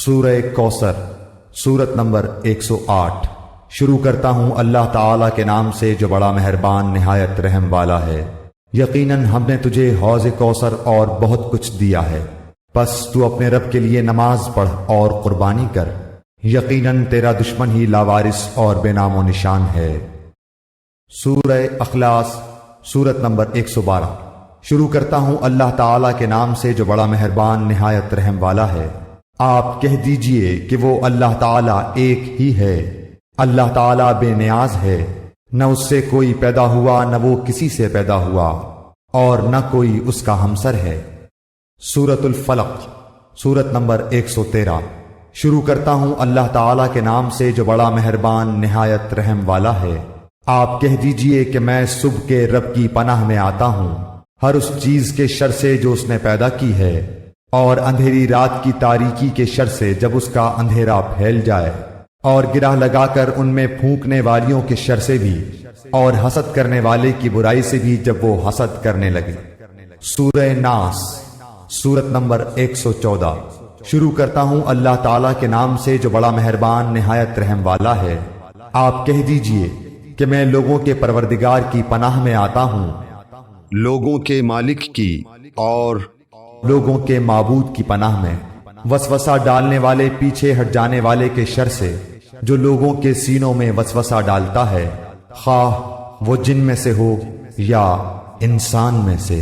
سورہ کوثر سورت نمبر 108۔ شروع کرتا ہوں اللہ تعالیٰ کے نام سے جو بڑا مہربان نہایت رحم والا ہے۔ یقیناً ہم نے تجھے حوض کوثر اور بہت کچھ دیا ہے، پس تو اپنے رب کے لیے نماز پڑھ اور قربانی کر، یقیناً تیرا دشمن ہی لاوارث اور بے نام و نشان ہے۔ سورہ اخلاص سورت نمبر 112۔ شروع کرتا ہوں اللہ تعالیٰ کے نام سے جو بڑا مہربان نہایت رحم والا ہے۔ آپ کہہ دیجئے کہ وہ اللہ تعالیٰ ایک ہی ہے، اللہ تعالیٰ بے نیاز ہے، نہ اس سے کوئی پیدا ہوا نہ وہ کسی سے پیدا ہوا، اور نہ کوئی اس کا ہمسر ہے۔ سورۃ الفلق سورت نمبر 113۔ شروع کرتا ہوں اللہ تعالیٰ کے نام سے جو بڑا مہربان نہایت رحم والا ہے۔ آپ کہہ دیجئے کہ میں صبح کے رب کی پناہ میں آتا ہوں ہر اس چیز کے شر سے جو اس نے پیدا کی ہے، اور اندھیری رات کی تاریکی کے شر سے جب اس کا اندھیرا پھیل جائے، اور گرہ لگا کر ان میں پھونکنے والیوں کے شر سے بھی، اور حسد کرنے والے کی برائی سے بھی جب وہ حسد کرنے لگے۔ سورہ ناس سورت نمبر 114۔ شروع کرتا ہوں اللہ تعالیٰ کے نام سے جو بڑا مہربان نہایت رحم والا ہے۔ آپ کہہ دیجئے کہ میں لوگوں کے پروردگار کی پناہ میں آتا ہوں، لوگوں کے مالک کی اور لوگوں کے معبود کی پناہ میں، وسوسہ ڈالنے والے پیچھے ہٹ جانے والے کے شر سے جو لوگوں کے سینوں میں وسوسہ ڈالتا ہے، خواہ وہ جن میں سے ہو یا انسان میں سے۔